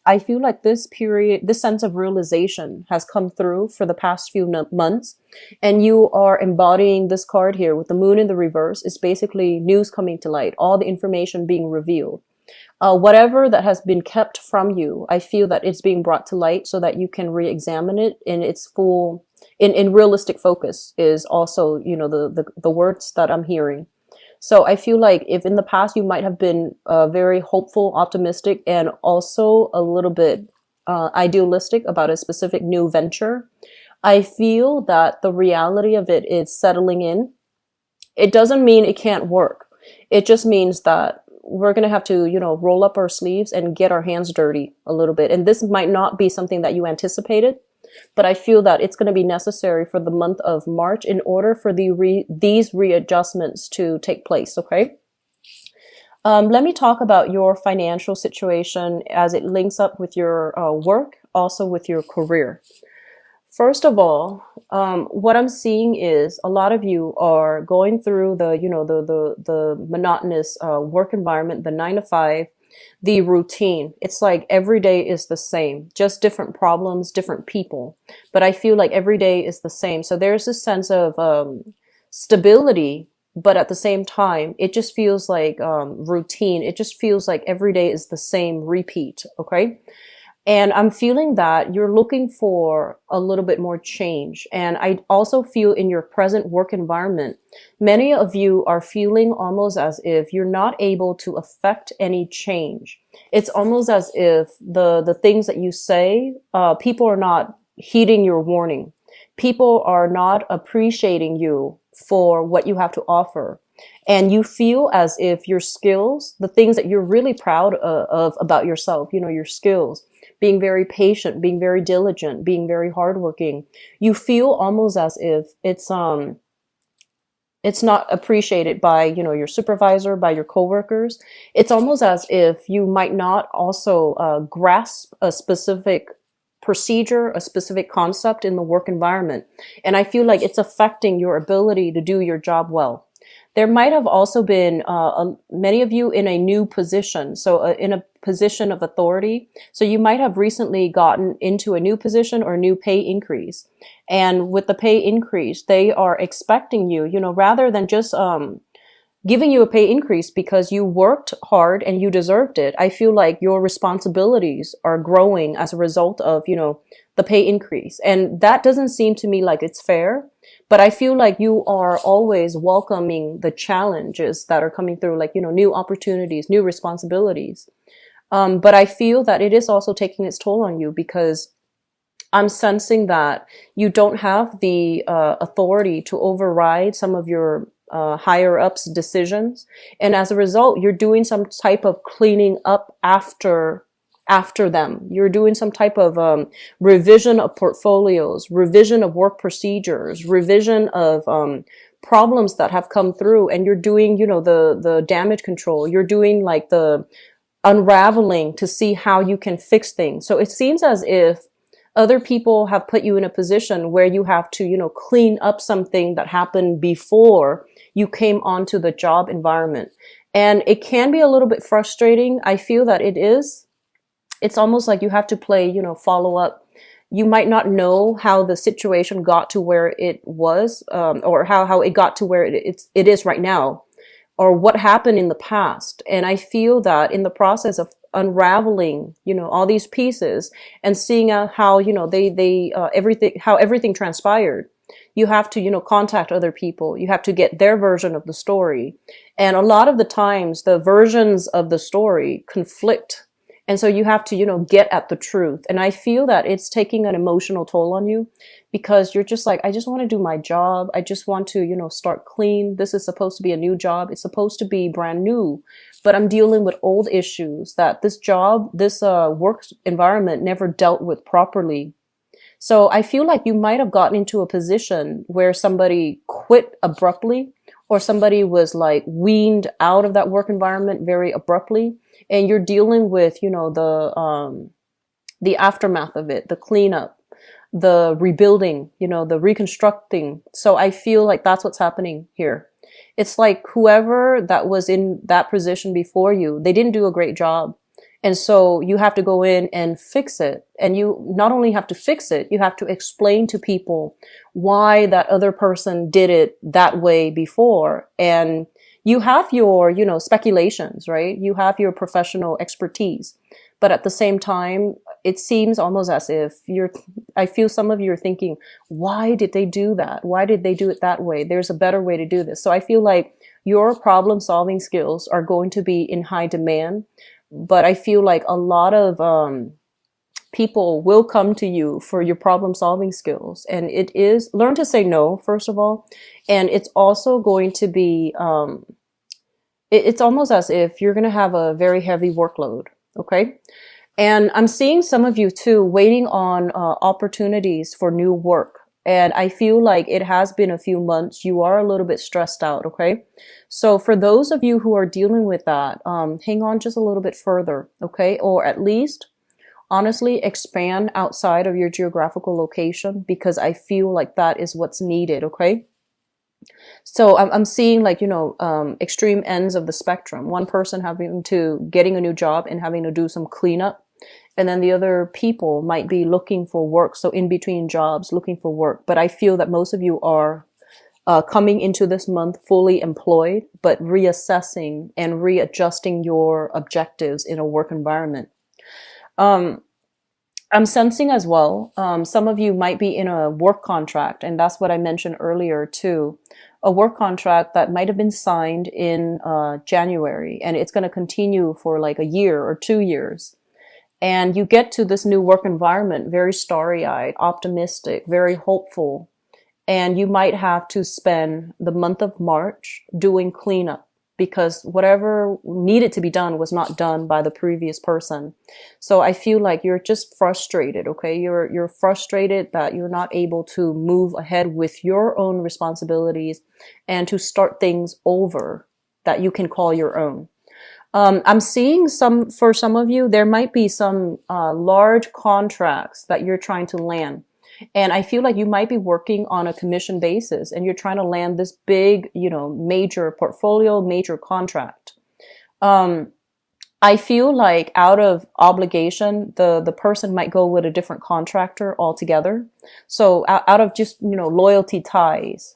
I feel like this period, this sense of realization has come through for the past few months. And you are embodying this card here with the moon in the reverse. It's basically news coming to light, all the information being revealed. Whatever that has been kept from you, I feel that it's being brought to light so that you can re-examine it in its full, in realistic focus is also, the words that I'm hearing. So I feel like if in the past you might have been very hopeful, optimistic, and also a little bit idealistic about a specific new venture, I feel that the reality of it is settling in. It doesn't mean it can't work. It just means that we're going to have to, roll up our sleeves and get our hands dirty a little bit. And this might not be something that you anticipated, but I feel that it's going to be necessary for the month of March in order for these readjustments to take place. Okay. Let me talk about your financial situation as it links up with your work, also with your career. First of all, what I'm seeing is a lot of you are going through the monotonous work environment, the 9 to 5, the routine. It's like every day is the same, just different problems, different people. But I feel like every day is the same. So there's this sense of stability, but at the same time, it just feels like routine. It just feels like every day is the same repeat. Okay. And I'm feeling that you're looking for a little bit more change. And I also feel in your present work environment, many of you are feeling almost as if you're not able to affect any change. It's almost as if the things that you say, people are not heeding your warning. People are not appreciating you for what you have to offer. And you feel as if your skills, the things that you're really proud of about yourself, your skills, being very patient, being very diligent, being very hardworking, you feel almost as if it's not appreciated by, your supervisor, by your coworkers. It's almost as if you might not also grasp a specific procedure, a specific concept in the work environment. And I feel like it's affecting your ability to do your job well. There might have also been many of you in a new position, so in a position of authority. So you might have recently gotten into a new position or a new pay increase. And with the pay increase, they are expecting you, rather than just giving you a pay increase because you worked hard and you deserved it. I feel like your responsibilities are growing as a result of, the pay increase. And that doesn't seem to me like it's fair. But I feel like you are always welcoming the challenges that are coming through, like, new opportunities, new responsibilities. But I feel that it is also taking its toll on you because I'm sensing that you don't have the authority to override some of your higher ups' decisions. And as a result, you're doing some type of cleaning up after them. You're doing some type of revision of portfolios, revision of work procedures, revision of problems that have come through, and you're doing, the damage control. You're doing like the unraveling to see how you can fix things. So it seems as if other people have put you in a position where you have to, clean up something that happened before you came onto the job environment. And it can be a little bit frustrating. I feel that it is. It's almost like you have to play, follow up. You might not know how the situation got to where it was, or how it got to where it is right now, or what happened in the past. And I feel that in the process of unraveling, all these pieces and seeing out how, everything transpired, you have to, contact other people. You have to get their version of the story. And a lot of the times the versions of the story conflict. And so you have to, get at the truth. And I feel that it's taking an emotional toll on you because you're just like, I just want to do my job. I just want to, start clean. This is supposed to be a new job. It's supposed to be brand new, but I'm dealing with old issues that this work environment never dealt with properly. So I feel like you might have gotten into a position where somebody quit abruptly, or somebody was like weaned out of that work environment very abruptly. And you're dealing with, the aftermath of it, the cleanup, the rebuilding, the reconstructing. So I feel like that's what's happening here. It's like whoever that was in that position before you, they didn't do a great job. And so you have to go in and fix it. And you not only have to fix it, you have to explain to people why that other person did it that way before. And you have your, speculations, right? You have your professional expertise. But at the same time, it seems almost as if I feel some of you are thinking, why did they do that? Why did they do it that way? There's a better way to do this. So I feel like your problem solving skills are going to be in high demand. But I feel like a lot of people will come to you for your problem solving skills. And it is learn to say no, first of all. And it's also going to be, it's almost as if you're going to have a very heavy workload. Okay. And I'm seeing some of you too waiting on opportunities for new work. And I feel like it has been a few months. You are a little bit stressed out. Okay. So for those of you who are dealing with that, hang on just a little bit further. Okay. Or at least honestly expand outside of your geographical location, because I feel like that is what's needed. Okay. So I'm seeing like, extreme ends of the spectrum. One person getting a new job and having to do some cleanup. And then the other people might be looking for work. So in between jobs, looking for work. But I feel that most of you are coming into this month fully employed, but reassessing and readjusting your objectives in a work environment. I'm sensing as well, some of you might be in a work contract, and that's what I mentioned earlier too. A work contract that might have been signed in January, and it's going to continue for like a year or 2 years. And you get to this new work environment very starry-eyed, optimistic, very hopeful. And you might have to spend the month of March doing cleanup because whatever needed to be done was not done by the previous person. So I feel like you're just frustrated, okay? You're frustrated that you're not able to move ahead with your own responsibilities and to start things over that you can call your own. I'm seeing for some of you, there might be some large contracts that you're trying to land. And I feel like you might be working on a commission basis and you're trying to land this big, major portfolio, major contract. I feel like out of obligation, the person might go with a different contractor altogether. So out of just, loyalty ties.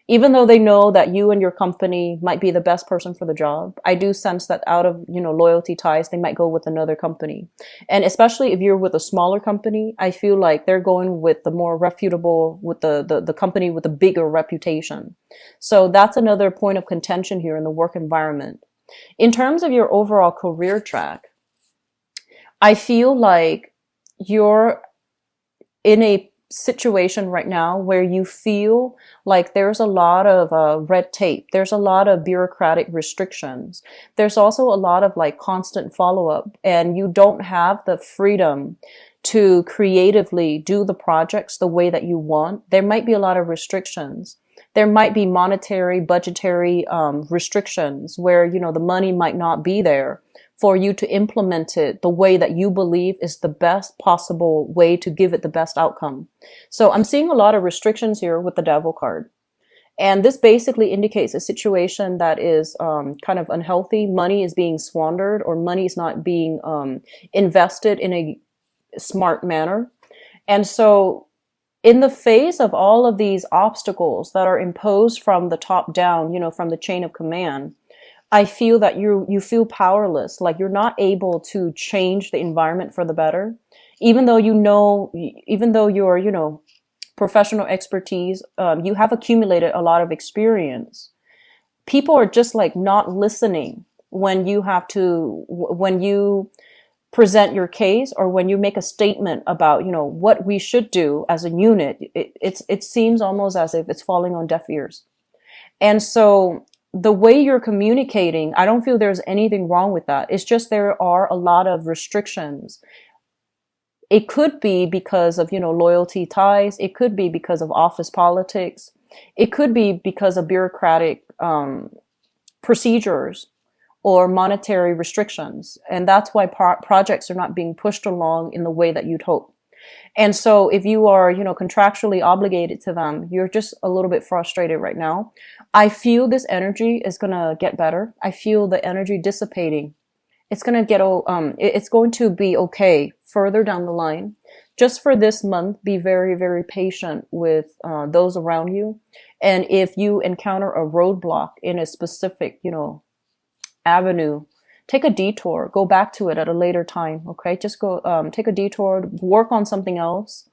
Even though they know that you and your company might be the best person for the job, I do sense that out of, loyalty ties, they might go with another company. And especially if you're with a smaller company, I feel like they're going with the more reputable, with the company with a bigger reputation. So that's another point of contention here in the work environment. In terms of your overall career track, I feel like you're in a situation right now where you feel like there's a lot of red tape. There's a lot of bureaucratic restrictions. There's also a lot of like constant follow-up, and you don't have the freedom to creatively do the projects the way that you want. There might be a lot of restrictions. There might be monetary, budgetary restrictions where, the money might not be there for you to implement it the way that you believe is the best possible way to give it the best outcome. So I'm seeing a lot of restrictions here with the Devil card. And this basically indicates a situation that is kind of unhealthy. Money is being squandered, or money is not being invested in a smart manner. And so in the face of all of these obstacles that are imposed from the top down, from the chain of command, I feel that you feel powerless, like you're not able to change the environment for the better, even though your professional expertise, you have accumulated a lot of experience. People are just like not listening when you present your case, or when you make a statement about what we should do as a unit. It seems almost as if it's falling on deaf ears. And so the way you're communicating, I don't feel there's anything wrong with that. It's just there are a lot of restrictions. It could be because of, loyalty ties. It could be because of office politics. It could be because of bureaucratic procedures or monetary restrictions. And that's why projects are not being pushed along in the way that you'd hope. And so if you are, contractually obligated to them, you're just a little bit frustrated right now. I feel this energy is going to get better. I feel the energy dissipating. It's going to get, it's going to be okay further down the line. Just for this month, be very, very patient with those around you. And if you encounter a roadblock in a specific, avenue, take a detour, go back to it at a later time. Okay. Just go, take a detour, work on something else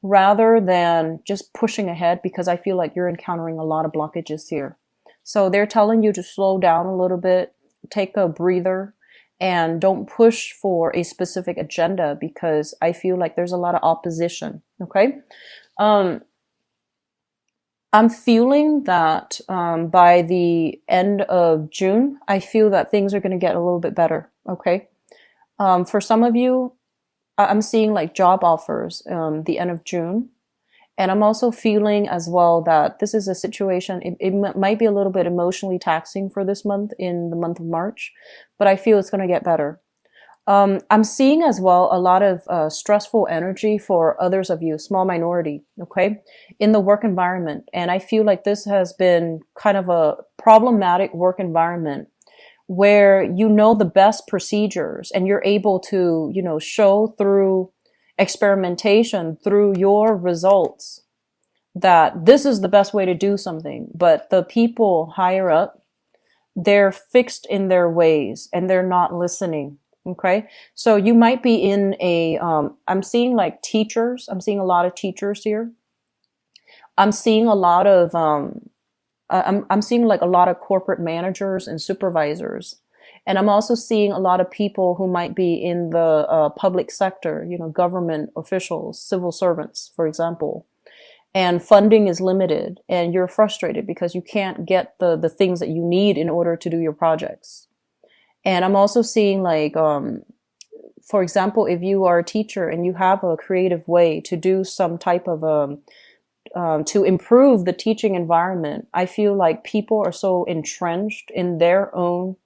rather than just pushing ahead, because I feel like you're encountering a lot of blockages here. So they're telling you to slow down a little bit, take a breather, and don't push for a specific agenda, because I feel like there's a lot of opposition. Okay. I'm feeling that by the end of June, I feel that things are going to get a little bit better. Okay. For some of you, I'm seeing like job offers the end of June. And I'm also feeling as well that this is a situation, it might be a little bit emotionally taxing for this month, in the month of March, but I feel it's going to get better. I'm seeing as well a lot of stressful energy for others of you, small minority, okay, in the work environment. And I feel like this has been kind of a problematic work environment where you know the best procedures and you're able to, show through experimentation, through your results, that this is the best way to do something. But the people higher up, they're fixed in their ways and they're not listening. Okay. So you might be in a, I'm seeing like teachers. I'm seeing a lot of teachers here. I'm seeing a lot of, I'm seeing like a lot of corporate managers and supervisors. And I'm also seeing a lot of people who might be in the public sector, government officials, civil servants, for example. And funding is limited and you're frustrated because you can't get the things that you need in order to do your projects. And I'm also seeing like, for example, if you are a teacher and you have a creative way to do some type of, to improve the teaching environment, I feel like people are so entrenched in their own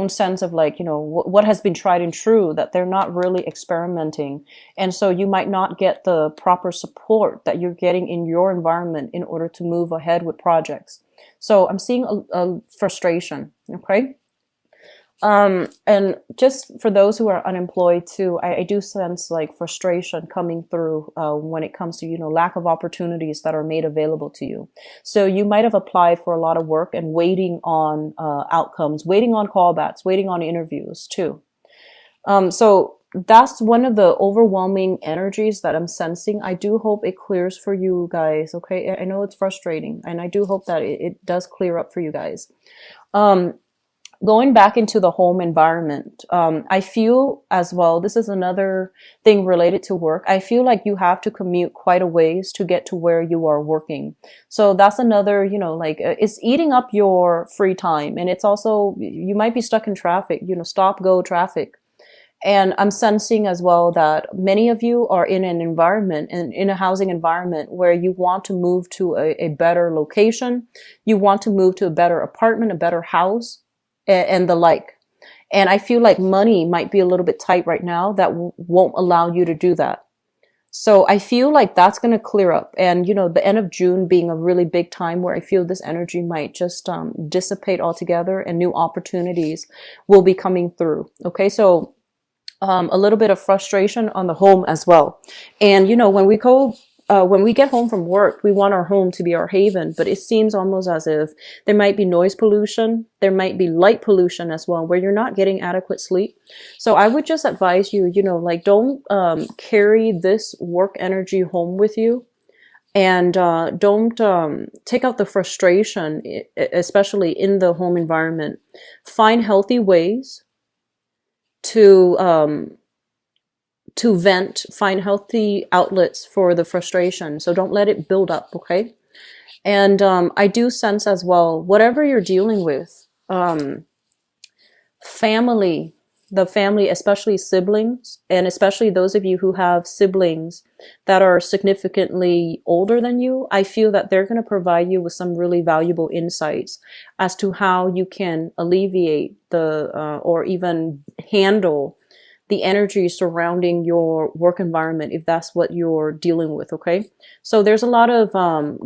sense of like, what has been tried and true, that they're not really experimenting. And so you might not get the proper support that you're getting in your environment in order to move ahead with projects. So I'm seeing a frustration. Okay. And just for those who are unemployed too, I do sense like frustration coming through when it comes to, lack of opportunities that are made available to you. So you might have applied for a lot of work and waiting on outcomes, waiting on callbacks, waiting on interviews too. So that's one of the overwhelming energies that I'm sensing. I do hope it clears for you guys. Okay. I know it's frustrating and I do hope that it does clear up for you guys. Going back into the home environment, I feel as well, this is another thing related to work. I feel like you have to commute quite a ways to get to where you are working. So that's another, it's eating up your free time. And it's also, you might be stuck in traffic, stop, go traffic. And I'm sensing as well that many of you are in an environment, in a housing environment where you want to move to a better location. You want to move to a better apartment, a better house, and the like. And I feel like money might be a little bit tight right now that won't allow you to do that. So I feel like that's going to clear up. And, the end of June being a really big time where I feel this energy might just dissipate altogether and new opportunities will be coming through. Okay, so a little bit of frustration on the home as well. And, when we get home from work, we want our home to be our haven, but it seems almost as if there might be noise pollution. There might be light pollution as well, where you're not getting adequate sleep. So I would just advise you, don't carry this work energy home with you. And don't take out the frustration, especially in the home environment. Find healthy ways to vent, find healthy outlets for the frustration. So don't let it build up, okay? And I do sense as well, whatever you're dealing with, family, the family, especially siblings, and especially those of you who have siblings that are significantly older than you, I feel that they're going to provide you with some really valuable insights as to how you can alleviate or even handle the energy surrounding your work environment, if that's what you're dealing with. Okay. So there's a lot of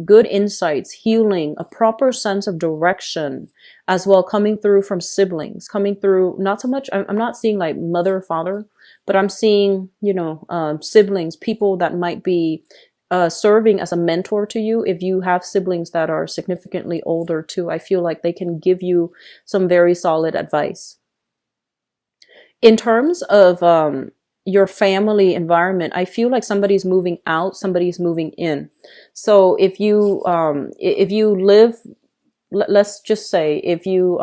good insights, healing, a proper sense of direction as well coming through from siblings, coming through, not so much, I'm not seeing like mother or father, but I'm seeing, siblings, people that might be serving as a mentor to you. If you have siblings that are significantly older too, I feel like they can give you some very solid advice. In terms of your family environment, I feel like somebody's moving out, somebody's moving in. So if you live, let's just say if you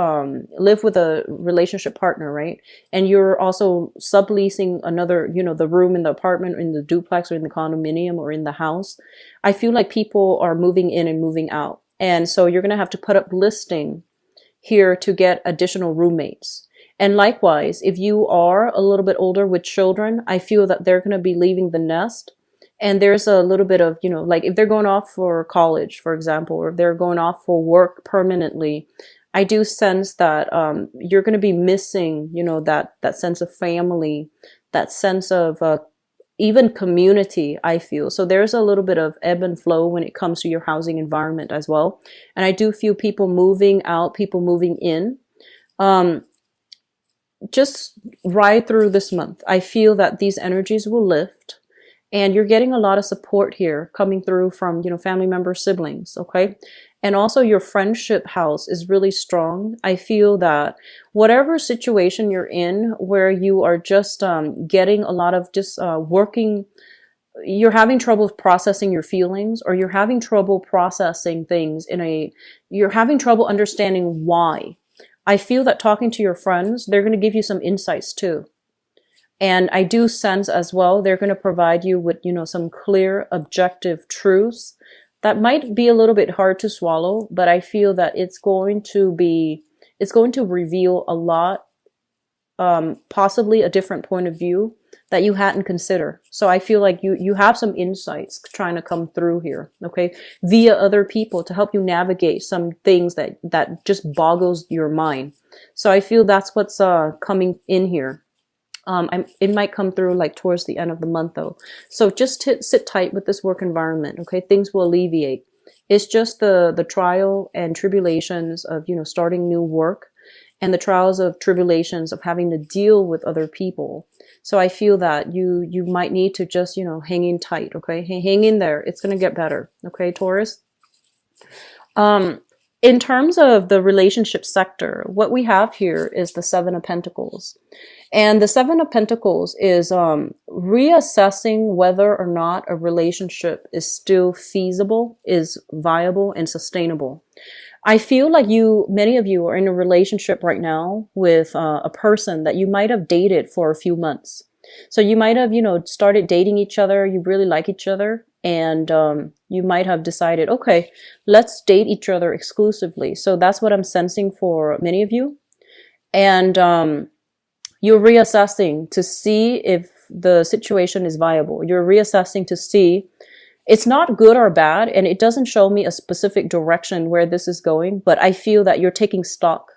live with a relationship partner, right? And you're also subleasing another, the room in the apartment, or in the duplex, or in the condominium, or in the house. I feel like people are moving in and moving out. And so you're going to have to put up listing here to get additional roommates. And likewise, if you are a little bit older with children, I feel that they're going to be leaving the nest. And there's a little bit of, like if they're going off for college, for example, or if they're going off for work permanently, I do sense that you're going to be missing, that sense of family, that sense of even community, I feel. So there's a little bit of ebb and flow when it comes to your housing environment as well. And I do feel people moving out, people moving in. Just ride through this month. I feel that these energies will lift. And you're getting a lot of support here coming through from, family members, siblings, okay? And also your friendship house is really strong. I feel that whatever situation you're in where you are just getting a lot of just working, you're having trouble processing your feelings, or you're having trouble processing things you're having trouble understanding why. I feel that talking to your friends, they're going to give you some insights too. And I do sense as well, they're going to provide you with, some clear, objective truths that might be a little bit hard to swallow, but I feel that it's going to reveal a lot, possibly a different point of view that you hadn't considered. So I feel like you have some insights trying to come through here, okay, via other people to help you navigate some things that just boggles your mind. So I feel that's what's coming in here. It might come through like towards the end of the month though. So just sit tight with this work environment, okay? Things will alleviate. It's just the trial and tribulations of, starting new work, and the trials of tribulations of having to deal with other people. So I feel that you might need to just, hang in tight, okay? Hang in there. It's going to get better, okay, Taurus? In terms of the relationship sector, what we have here is the Seven of Pentacles. And the Seven of Pentacles is reassessing whether or not a relationship is still feasible, is viable, and sustainable. I feel like many of you are in a relationship right now with a person that you might have dated for a few months. So you might have, started dating each other, you really like each other, and you might have decided, okay, let's date each other exclusively. So that's what I'm sensing for many of you. And you're reassessing to see if the situation is viable. You're reassessing to see it's not good or bad, and it doesn't show me a specific direction where this is going, but I feel that you're taking stock.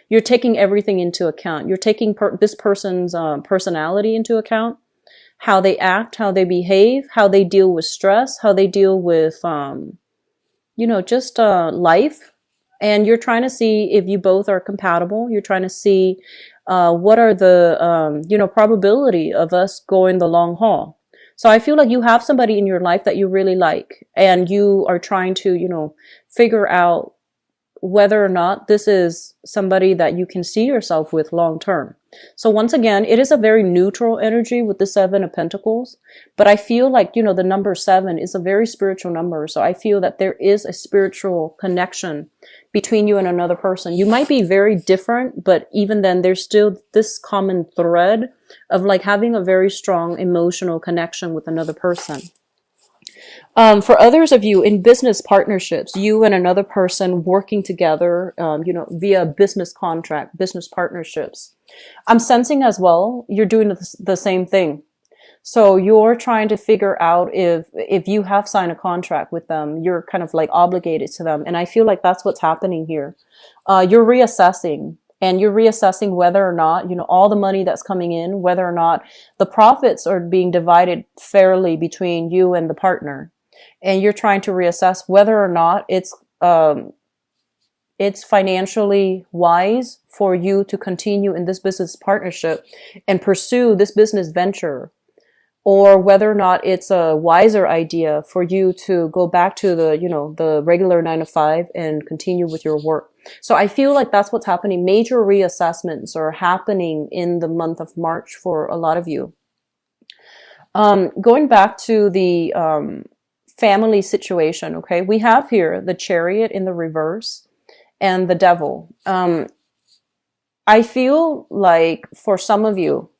You're taking everything into account. You're taking this person's personality into account, how they act, how they behave, how they deal with stress, how they deal with, just life. And you're trying to see if you both are compatible. You're trying to see what are the, probability of us going the long haul. So I feel like you have somebody in your life that you really like, and you are trying to, figure out whether or not this is somebody that you can see yourself with long term. So once again, it is a very neutral energy with the Seven of Pentacles, but I feel like, the number 7 is a very spiritual number. So I feel that there is a spiritual connection between you and another person. You might be very different, but even then there's still this common thread of like having a very strong emotional connection with another person. For others of you in business partnerships, you and another person working together, via business contract, business partnerships. I'm sensing as well, you're doing the same thing. So you're trying to figure out if you have signed a contract with them, you're kind of like obligated to them. And I feel like that's what's happening here. You're reassessing and you're reassessing whether or not, you know, all the money that's coming in, whether or not the profits are being divided fairly between you and the partner. And you're trying to reassess whether or not it's financially wise for you to continue in this business partnership and pursue this business venture, or whether or not it's a wiser idea for you to go back to the, you know, the regular 9 to 5 and continue with your work. So I feel like that's what's happening. Major reassessments are happening in the month of March for a lot of you. Going back to the family situation, okay, we have here the Chariot in the reverse and the Devil. I feel like for some of you,